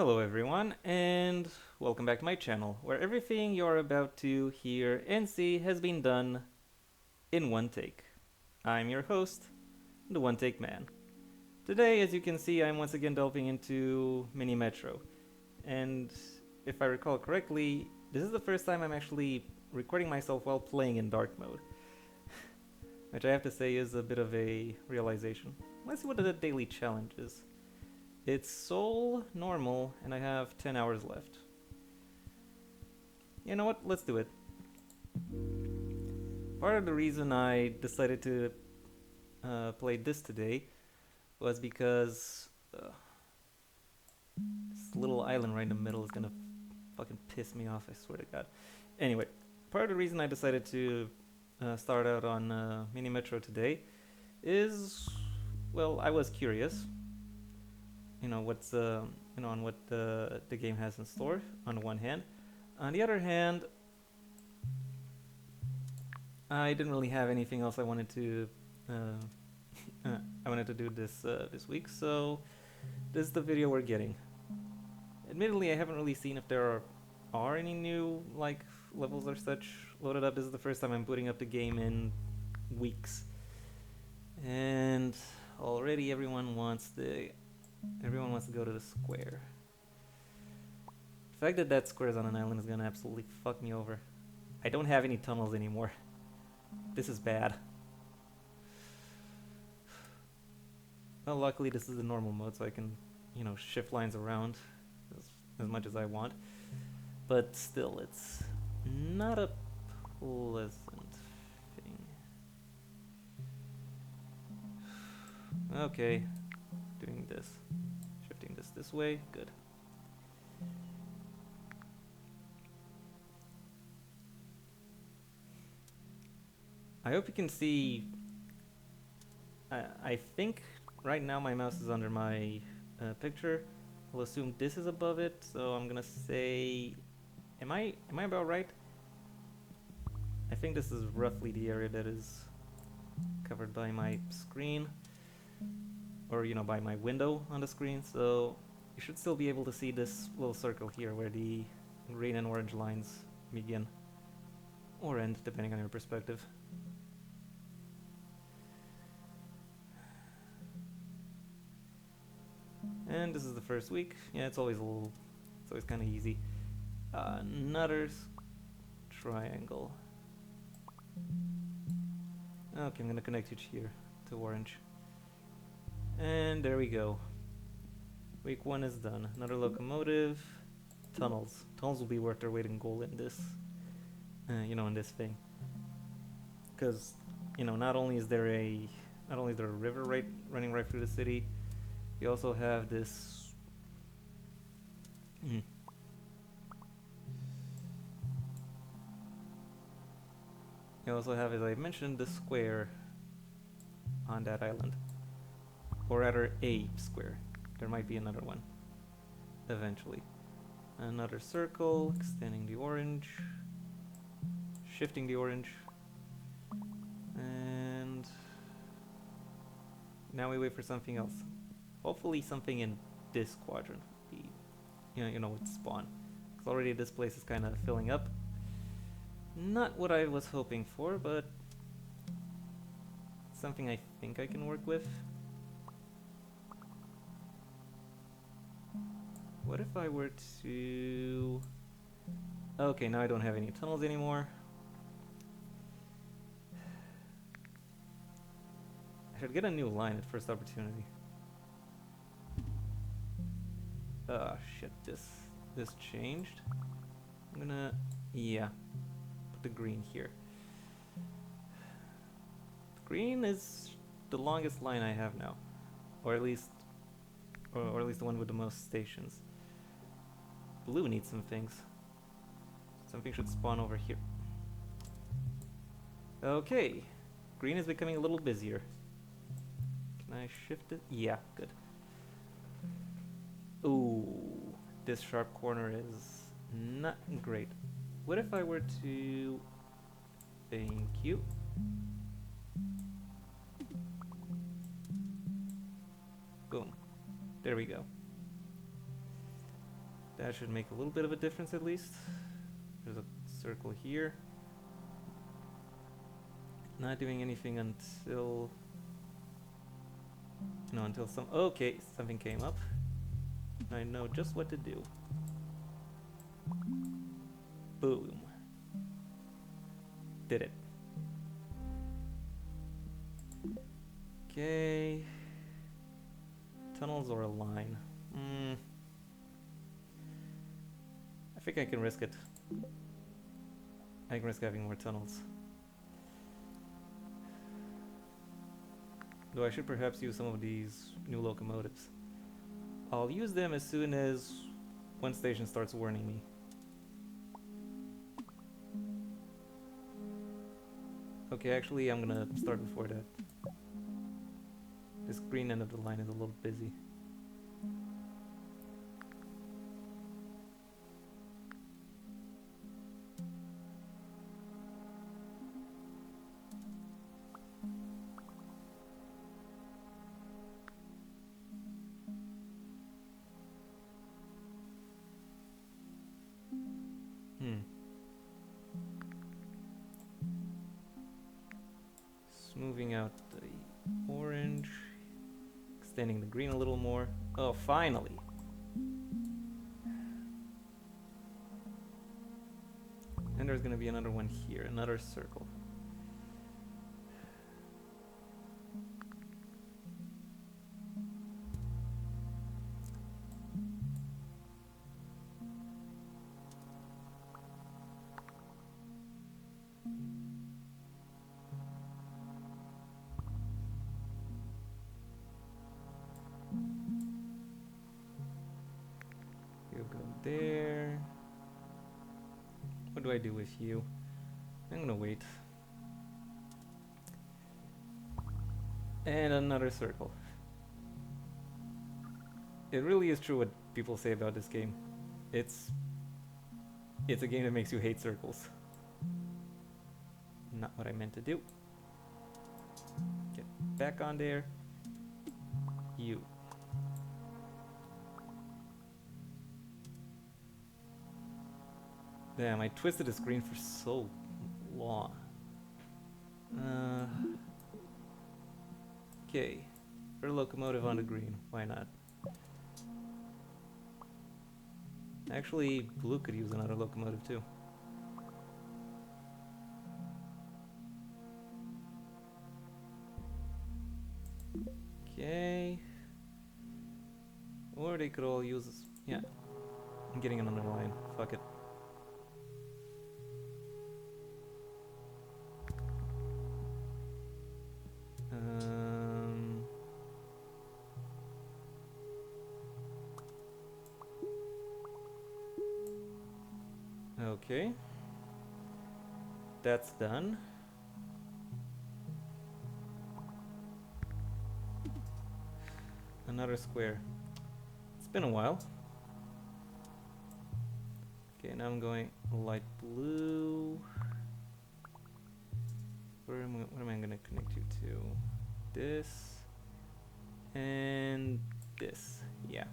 Hello everyone, and welcome back to my channel, where everything you're about to hear and see has been done in one take. I'm your host, the One Take Man. Today, as you can see, I'm once again delving into Mini Metro, and if I recall correctly, this is the first time I'm actually recording myself while playing in dark mode, which I have to say is a bit of a realization. Let's see what the daily challenge is. It's Soul Normal, and I have 10 hours left. You know what? Let's do it. Part of the reason I decided to play this today was because this little island right in the middle is gonna fucking piss me off, I swear to god. Anyway, part of the reason I decided to start out on Mini Metro today is, well, I was curious. What's on what the game has in store on the one hand. On the other hand, I didn't really have anything else I wanted to do this week, so this is the video we're getting. Admittedly, I haven't really seen if there are any new levels or such loaded up. This is the first time I'm booting up the game in weeks, and already everyone wants to go to the square. The fact that that square is on an island is gonna absolutely fuck me over. I don't have any tunnels anymore. This is bad. Well, luckily this is the normal mode, so I can, shift lines around as much as I want. But still, it's not a pleasant thing. Okay, doing this. Shifting this way, good. I hope you can see. I think right now my mouse is under my picture. I'll assume this is above it, so I'm gonna say, am I about right? I think this is roughly the area that is covered by my screen, or by my window on the screen. So you should still be able to see this little circle here where the green and orange lines begin or end, depending on your perspective. And this is the first week. Yeah, it's always kind of easy. Another triangle. Okay, I'm gonna connect each here to orange. And there we go. Week 1 is done. Another locomotive. Tunnels. Tunnels will be worth their weight in gold in this, in this thing. Because, not only is there a river running right through the city, you also have this. You also have, as I mentioned, the square on that island. Or rather, a square. There might be another one eventually. Another circle, extending the orange, shifting the orange, and now we wait for something else. Hopefully something in this quadrant would be, would spawn. Because already this place is kind of filling up. Not what I was hoping for, but something I think I can work with. What if I were to... Okay, now I don't have any tunnels anymore. I should get a new line at first opportunity. Oh shit, this changed. I'm gonna... yeah. Put the green here. The green is the longest line I have now. Or at least the one with the most stations. Blue needs some things. Something should spawn over here. Okay. Green is becoming a little busier. Can I shift it? Yeah, good. Ooh, this sharp corner is not great. What if I were to... Thank you. Boom. There we go. That should make a little bit of a difference at least. There's a circle here. Not doing anything until... No, until some... Okay, something came up. I know just what to do. Boom. Did it. Okay. Tunnels or a line? I think I can risk it. I can risk having more tunnels. Though I should perhaps use some of these new locomotives. I'll use them as soon as one station starts warning me. Okay, actually I'm gonna start before that. This green end of the line is a little busy. Smoothing out the orange, extending the green a little more. Oh, finally! And there's gonna be another one here, another circle. You go there. What do I do with you? I'm gonna wait. And another circle. It really is true what people say about this game. It's a game that makes you hate circles. Not what I meant to do. Get back on there. You. Damn, I twisted the screen for so long. Okay. Put a locomotive on the green. Why not? Actually, blue could use another locomotive too. Okay. Or they could all use this. Yeah. I'm getting another line. Fuck it. Okay. That's done. Another square. It's been a while. Okay, now I'm going light blue. What am I going to connect you to? This and this. Yeah.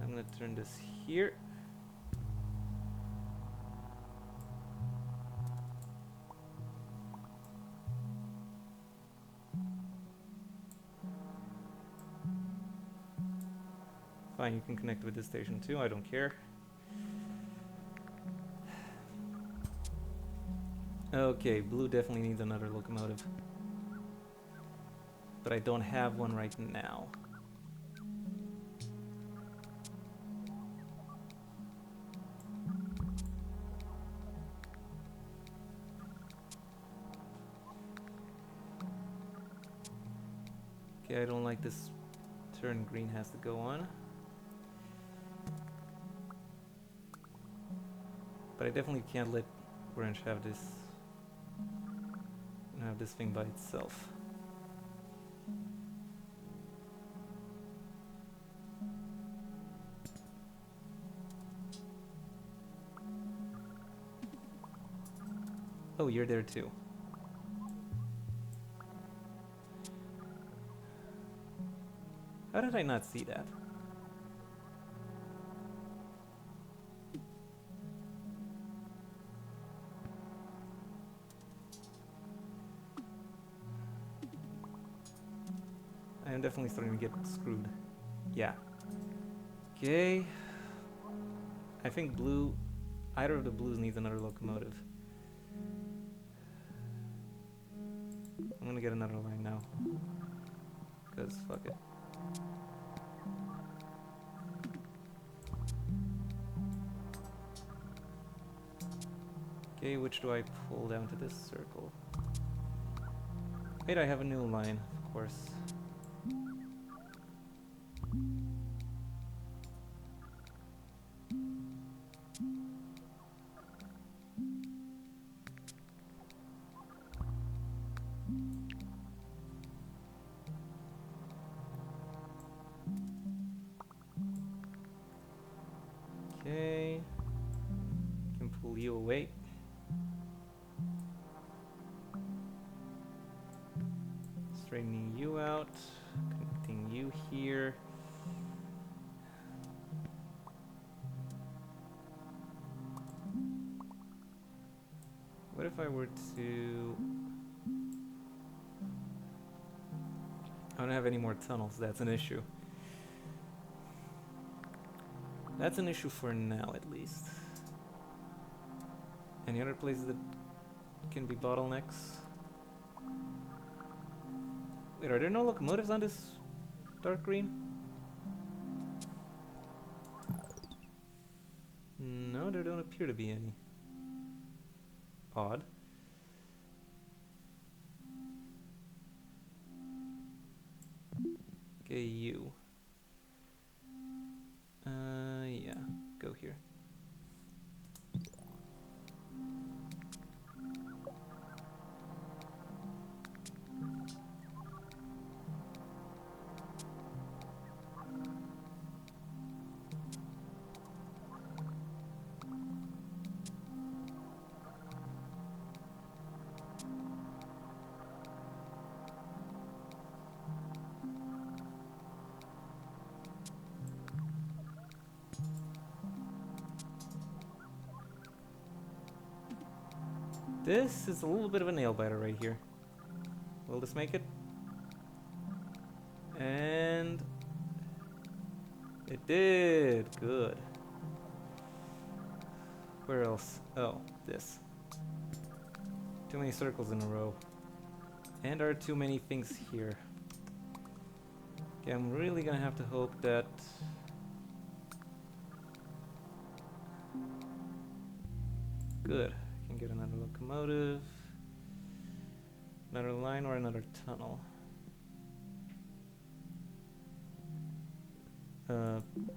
I'm going to turn this here. Fine, you can connect with this station too, I don't care. Okay, blue definitely needs another locomotive. But I don't have one right now. Okay, I don't like this turn green has to go on. But I definitely can't let orange have this thing by itself. Oh, you're there too. How did I not see that? I am definitely starting to get screwed. Yeah. Okay. I think blue... Either of the blues needs another locomotive. I'm gonna get another line now. Because fuck it. Okay, which do I pull down to this circle? Wait, I have a new line, of course. Okay. Can pull you away. Straightening you out. Connecting you here. What if I were to... I don't have any more tunnels, that's an issue. That's an issue for now, at least. Any other places that can be bottlenecks? Wait, are there no locomotives on this dark green? No, there don't appear to be any. Odd. Okay, you. Yeah, go here. This is a little bit of a nail biter right here. Will this make it? And it did. Good. Where else? Oh, this. Too many circles in a row. And there are too many things here. Okay, I'm really gonna have to hope that... Good. Can get another locomotive, another line, or another tunnel.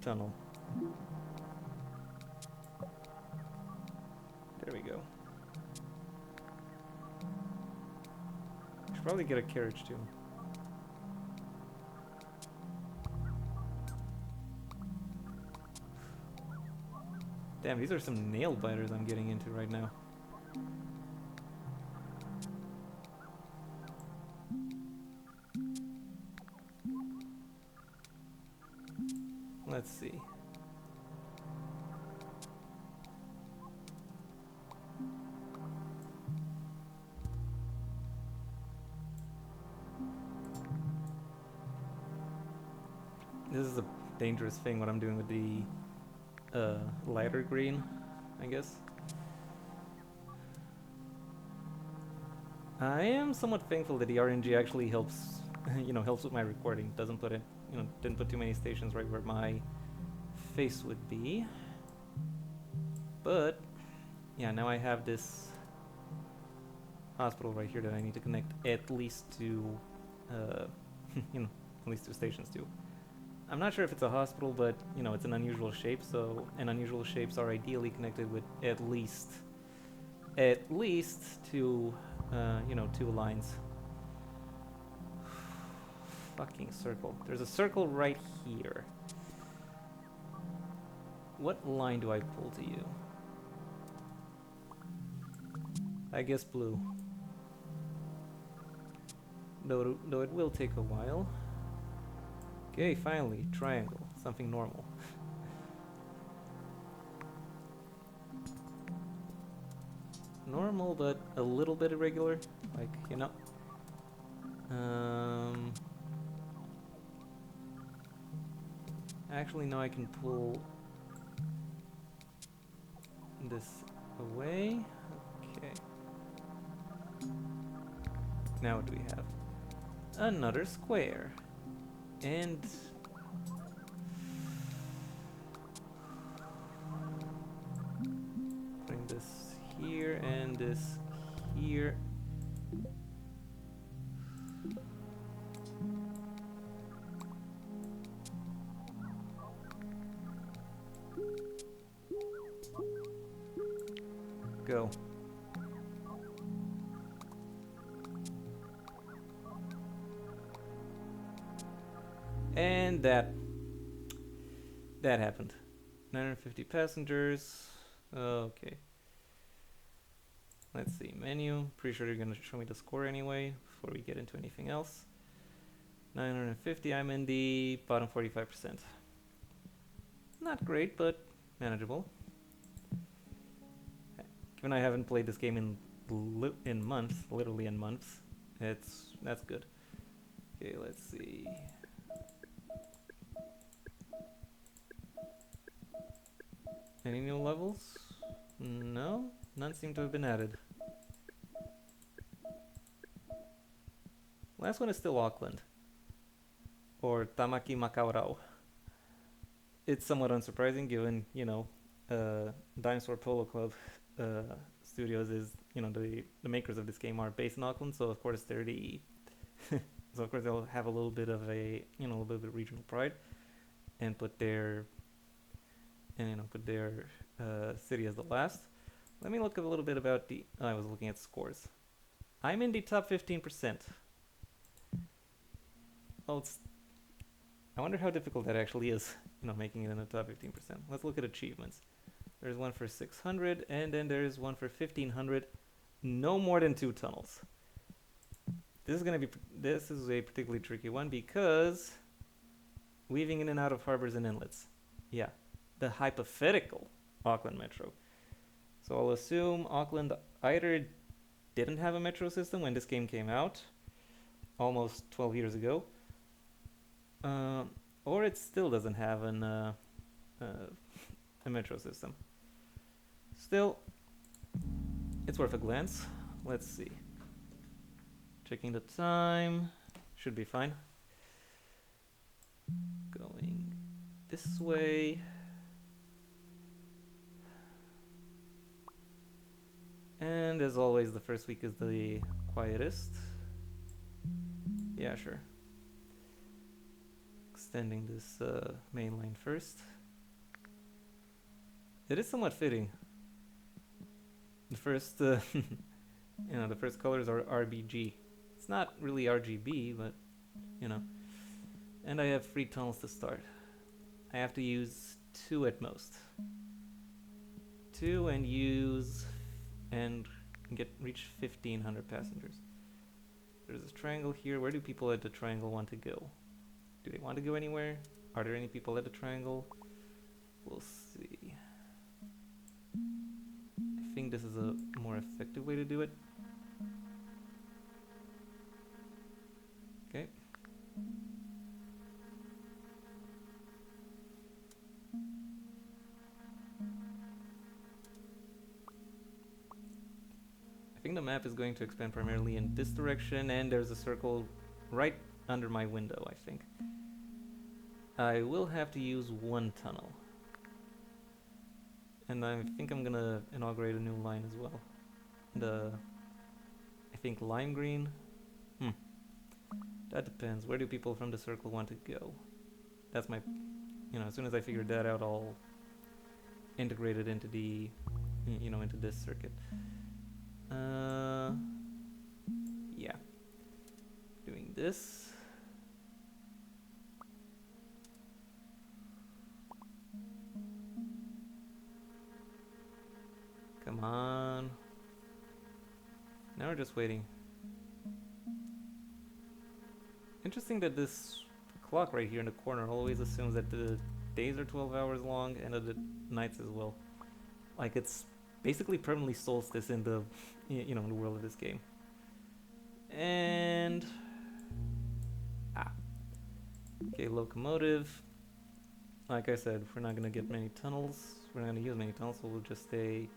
Tunnel. There we go. Should probably get a carriage too. Damn, these are some nail biters I'm getting into right now. Let's see. This is a dangerous thing what I'm doing with the lighter green, I guess. I am somewhat thankful that the RNG actually helps, helps with my recording. Doesn't put it, didn't put too many stations right where my face would be. But yeah, now I have this hospital right here that I need to connect at least to, at least 2 stations to. I'm not sure if it's a hospital, but it's an unusual shape, and unusual shapes are ideally connected with at least 2, 2 lines. Fucking circle. There's a circle right here. What line do I pull to you? I guess blue. Though it will take a while. Okay, finally, triangle. Something normal. Normal, but a little bit irregular. Like, you know. Actually, no, I can pull this away. Okay. Now what do we have? Another square. And putting this here and this here. Go. And that happened. 950 passengers. Okay. Let's see, menu. Pretty sure you're gonna show me the score anyway before we get into anything else. 950, I'm in the bottom 45%. Not great, but manageable. Given I haven't played this game in months, literally in months, that's good. Okay, let's see. Any new levels? No, none seem to have been added. Last one is still Auckland. Or Tamaki Makaurau. It's somewhat unsurprising given, you know, Dinosaur Polo Club Studios is, you know, the makers of this game are based in Auckland, so of course they're the so of course they'll have a little bit of a, you know, a little bit of regional pride and put their city as the last. Let me look a little bit about the I was looking at scores. I'm in the top 15%. Well, I wonder how difficult that actually is, you know, making it in the top 15%. Let's look at achievements. There's one for 600, and then there's one for 1500. No more than 2 tunnels. This is a particularly tricky one because weaving in and out of harbors and inlets. Yeah, the hypothetical Auckland Metro. So I'll assume Auckland either didn't have a metro system when this game came out, almost 12 years ago, or it still doesn't have a metro system. Still, it's worth a glance. Let's see. Checking the time. Should be fine. Going this way. And as always, the first week is the quietest. Yeah, sure. Extending this main line first. It is somewhat fitting. The first, you know, the first colors are RBG. It's not really RGB, but, you know. And I have 3 tunnels to start. I have to use 2 at most. 2 and use and reach 1500 passengers. There's this triangle here. Where do people at the triangle want to go? Do they want to go anywhere? Are there any people at the triangle? We'll see. I think this is a more effective way to do it. Okay. I think the map is going to expand primarily in this direction, and there's a circle right under my window, I think. I will have to use 1 tunnel. And I think I'm gonna inaugurate a new line as well. I think lime green. That depends. Where do people from the circle want to go? That's my, you know, as soon as I figure that out, I'll integrate it into the, you know, into this circuit. Yeah. Doing this. Come on. Now we're just waiting. Interesting that this clock right here in the corner always assumes that the days are 12 hours long and the nights as well. Like it's basically permanently solstice in the, you know, in the world of this game. And okay, locomotive. Like I said, we're not gonna get many tunnels. We're not gonna use many tunnels, so we'll just stay.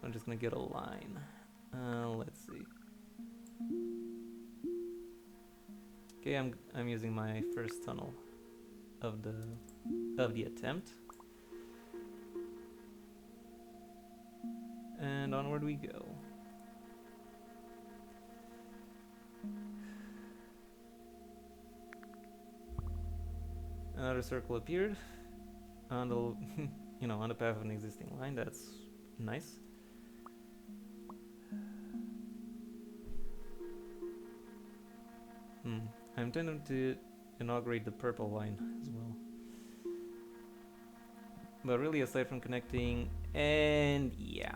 I'm just gonna get a line. Let's see. Okay, I'm using my first tunnel of the attempt. And onward we go. Another circle appeared on the on the path of an existing line. That's nice. I'm tempted to inaugurate the purple line as well. But really, aside from connecting, and yeah,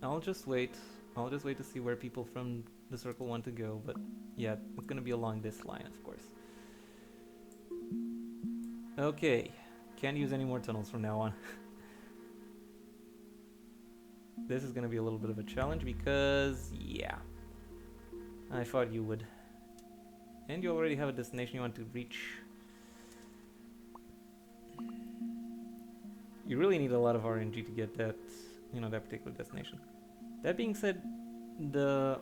I'll just wait to see where people from the circle want to go. But yeah, it's gonna be along this line, of course. Okay, can't use any more tunnels from now on. This is gonna be a little bit of a challenge because, yeah, I thought you would. And you already have a destination you want to reach. You really need a lot of RNG to get that, that particular destination. That being said, the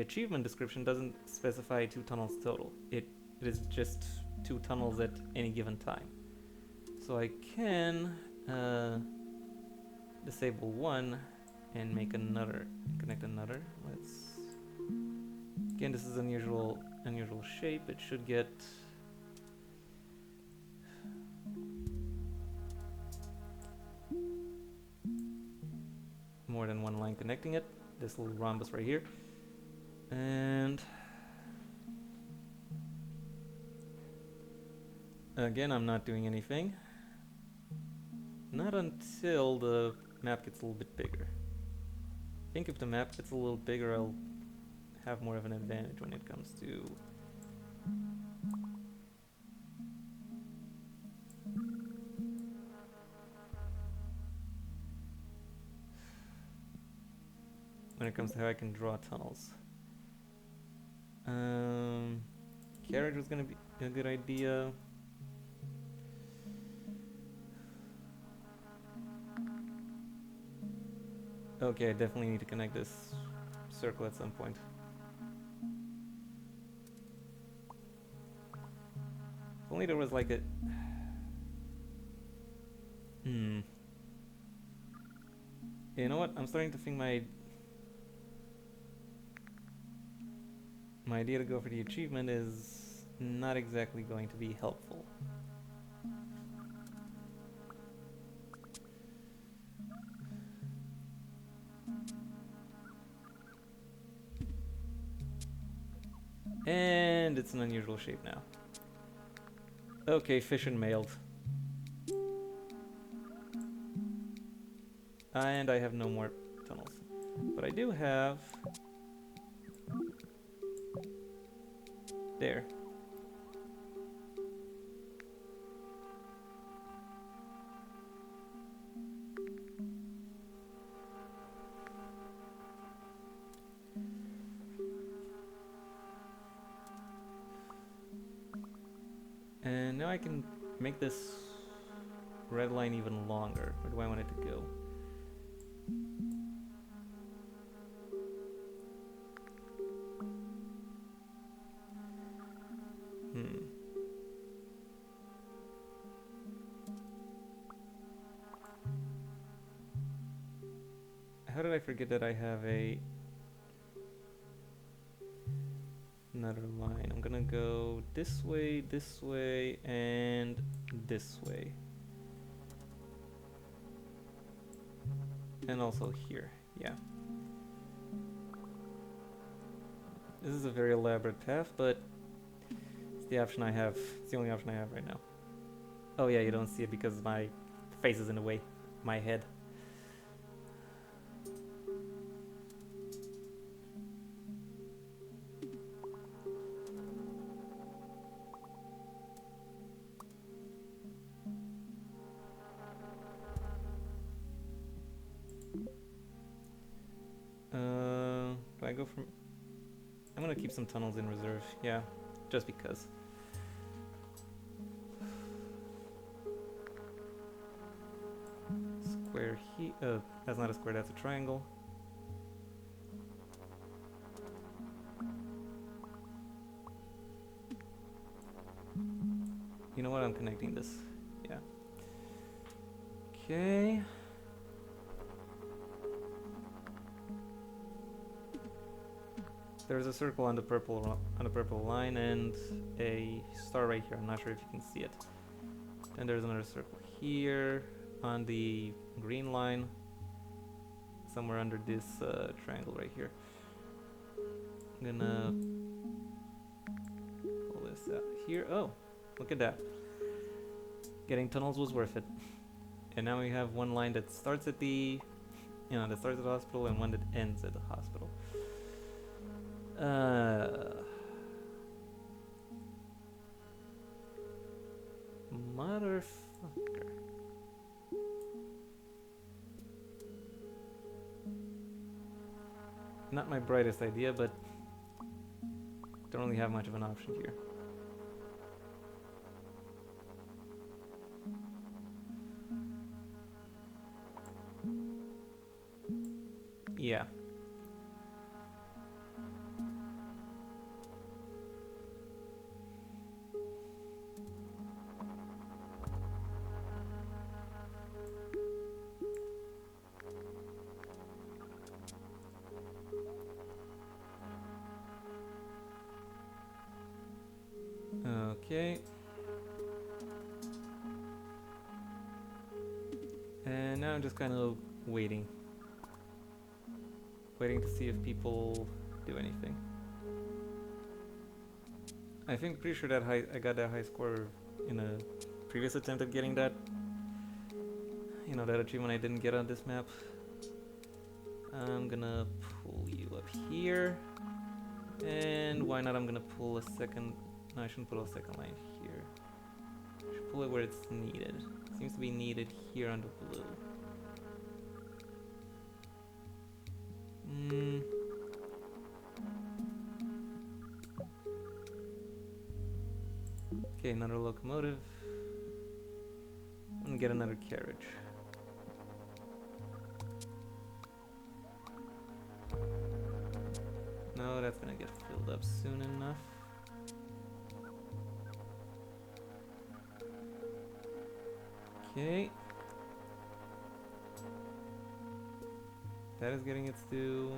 achievement description doesn't specify 2 tunnels total. It is just 2 tunnels at any given time. So I can disable one and make another, connect another. Again, this is unusual shape. It should get more than one line connecting it. This little rhombus right here. And again, I'm not doing anything. Not until the map gets a little bit bigger. I think if the map gets a little bigger, I'll have more of an advantage when it comes to how I can draw tunnels. Carriage was gonna be a good idea. Okay, I definitely need to connect this circle at some point. If only there was like a... You know what? I'm starting to think my idea to go for the achievement is not exactly going to be helpful. And it's an unusual shape now. Okay, fission mailed. And I have no more tunnels. But I do have... There. And now I can make this red line even longer. Where do I want it to go? How did I forget that I have another line? I'm gonna go this way, and this way. And also here, yeah. This is a very elaborate path, but it's the option I have. It's the only option I have right now. Oh yeah, you don't see it because my face is in the way. My head. from... I'm gonna keep some tunnels in reserve, yeah, just because. Square here, that's not a square, that's a triangle. You know what, I'm connecting this, yeah. Okay. There's a circle on the purple line and a star right here. I'm not sure if you can see it. Then there's another circle here on the green line, somewhere under this triangle right here. I'm gonna pull this out here. Oh, look at that. Getting tunnels was worth it. And now we have one line that starts at the, that starts at the hospital and one that ends at the hospital. Motherfucker. Not my brightest idea, but don't really have much of an option here. Yeah. Okay. And now I'm just kind of waiting. Waiting to see if people do anything. I think pretty sure that I got that high score in a previous attempt at getting that, that achievement I didn't get on this map. I'm gonna pull you up here. And why not, I'm gonna pull a second... No, I shouldn't put a second line here. I should pull it where it's needed. It seems to be needed here on the blue. Okay, another locomotive. I'm gonna get another carriage. No, that's gonna get filled up soon enough. Okay. That is getting its due.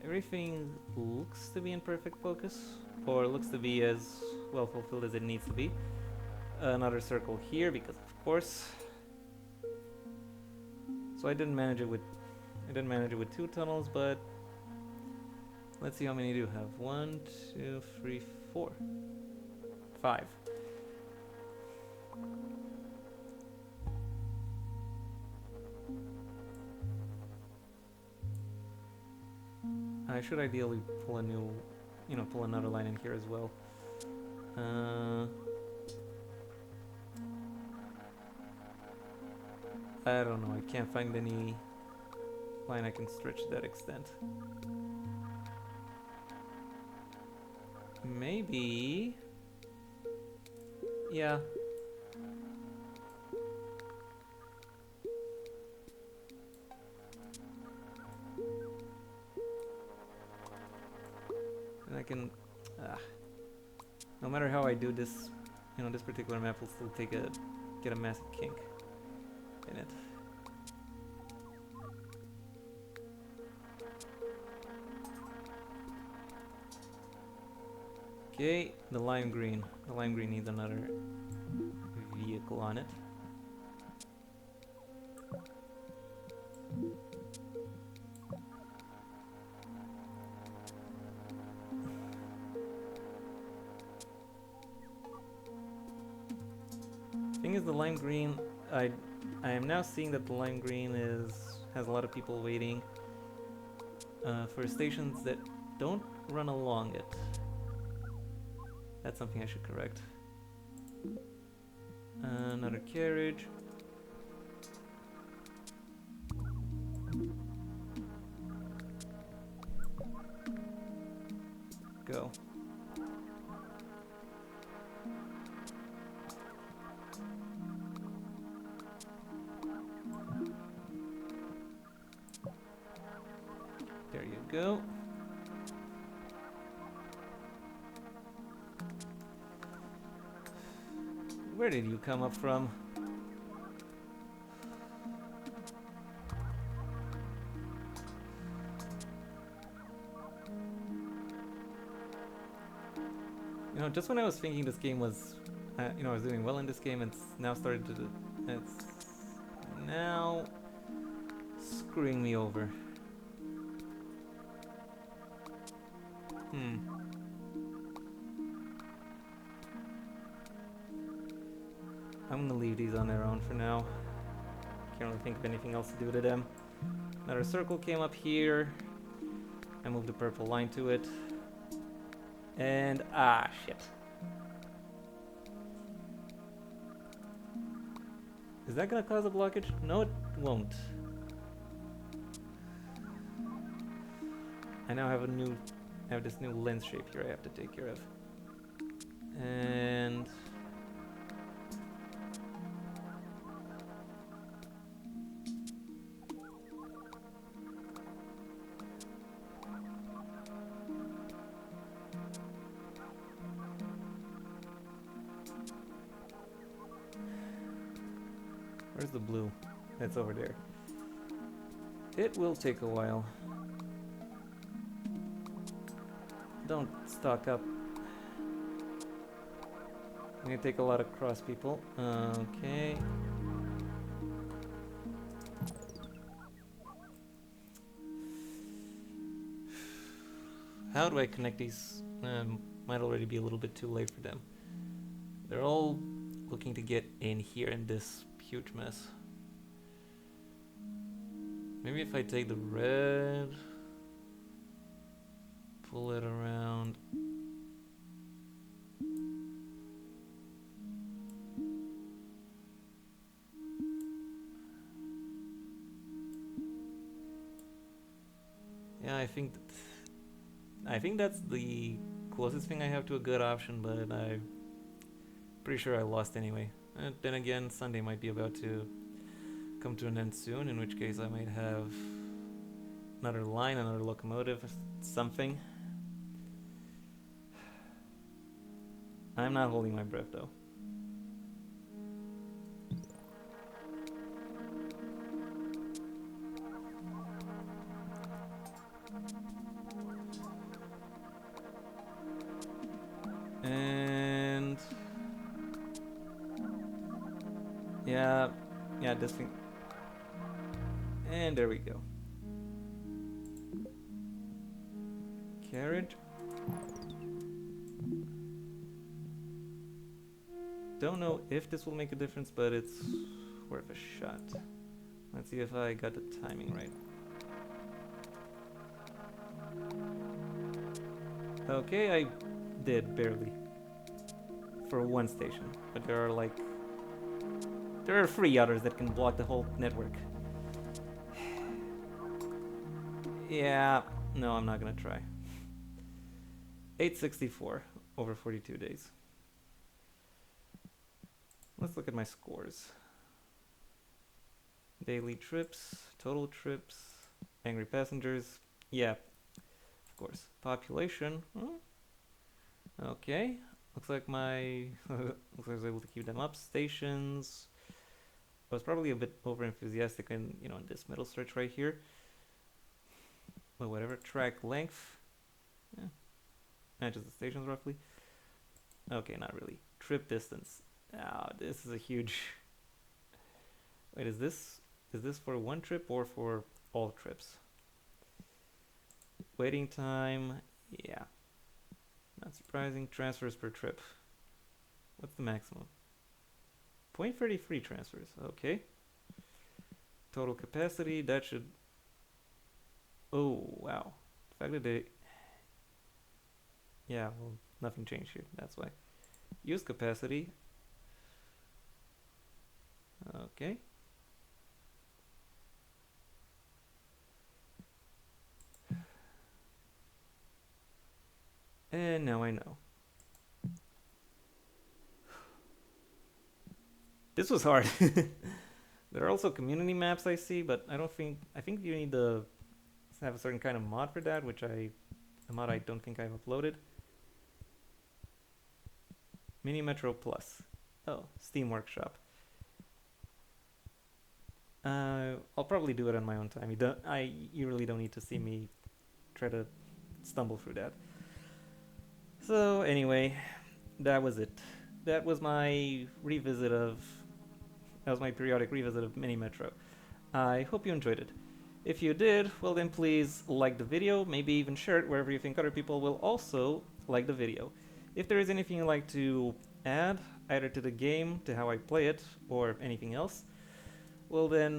Everything looks to be in perfect focus, or looks to be as well fulfilled as it needs to be. Another circle here, because of course. So I didn't manage it with 2 tunnels, but let's see how many I do have. 1, 2, 3, 4, 5. I should ideally pull pull another line in here as well. I don't know, I can't find any line I can stretch to that extent. Maybe... yeah. And I can... no matter how I do this, this particular map will still get a massive kink in it. Okay, the lime green. The lime green needs another vehicle on it. Thing is, the lime green, I am now seeing that the lime green has a lot of people waiting for stations that don't run along it. That's something I should correct. Another carriage. go. Where did you come up from? You know, just when I was thinking this game was, you know, I was doing well in this game, it's now started to, it's now screwing me over. I'm gonna leave these on their own for now. Can't really think of anything else to do to them. Another circle came up here. I moved the purple line to it. And, shit. Is that gonna cause a blockage? No, it won't. I now have I have this new lens shape here I have to take care of. And where's the blue? That's over there. It will take a while. Don't stock up. I'm gonna take a lot of cross people. Okay. How do I connect these? Might already be a little bit too late for them. They're all looking to get in here in this huge mess. Maybe if I take the red, pull it around. Yeah, I think that's the closest thing I have to a good option, but I'm pretty sure I lost anyway. And then again, Sunday might be about to come to an end soon, in which case I might have another line, another locomotive, something. I'm not holding my breath though. And yeah, this thing. And there we go. Carriage. Don't know if this will make a difference, but it's worth a shot. Let's see if I got the timing right. Okay, I did, barely. For one station. But there are 3 others that can block the whole network. Yeah, no, I'm not gonna try. 864 over 42 days. Let's look at my scores. Daily trips, total trips, angry passengers. Yeah, of course. Population. Okay. Looks like looks like I was able to keep them up. Stations. I was probably a bit over enthusiastic in in this middle stretch right here. But whatever. Track length. Yeah. Matches the stations roughly. Okay, not really. Trip distance. Oh, this is a huge. Wait, is this for one trip or for all trips? Waiting time. Yeah. Not surprising. Transfers per trip. What's the maximum? 0.33 transfers. Okay. Total capacity. That should. Oh, wow. The fact that they. Yeah, well, nothing changed here. That's why. Use capacity. Okay. And now I know. This was hard. There are also community maps I see, but I think you need the have a certain kind of mod for that, a mod I don't think I've uploaded. Mini Metro Plus. Oh, Steam Workshop. I'll probably do it on my own time. You really don't need to see me try to stumble through that. So anyway, that was it. That was my revisit of. That was my periodic revisit of Mini Metro. I hope you enjoyed it. If you did, well then please like the video, maybe even share it wherever you think other people will also like the video. If there is anything you'd like to add, either to the game, to how I play it, or anything else, well then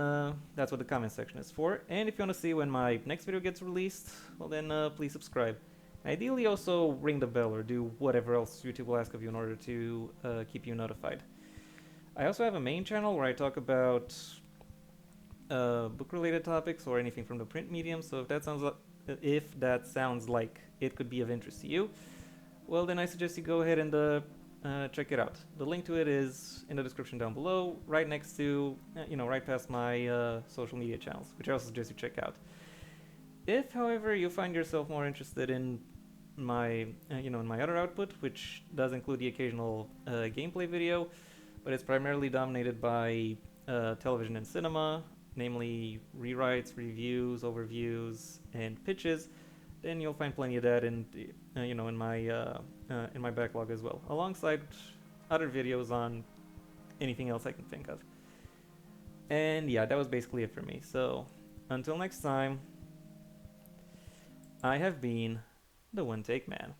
that's what the comment section is for. And if you want to see when my next video gets released, well then please subscribe. Ideally also ring the bell or do whatever else YouTube will ask of you in order to keep you notified. I also have a main channel where I talk about book-related topics or anything from the print medium, so if that sounds like it could be of interest to you, well then I suggest you go ahead and check it out. The link to it is in the description down below, right next to, right past my social media channels, which I also suggest you check out. If, however, you find yourself more interested in my, in my other output, which does include the occasional gameplay video, but it's primarily dominated by television and cinema, namely rewrites, reviews, overviews, and pitches, then you'll find plenty of that in my backlog as well, alongside other videos on anything else I can think of. And yeah, that was basically it for me. So until next time, I have been the One Take Man.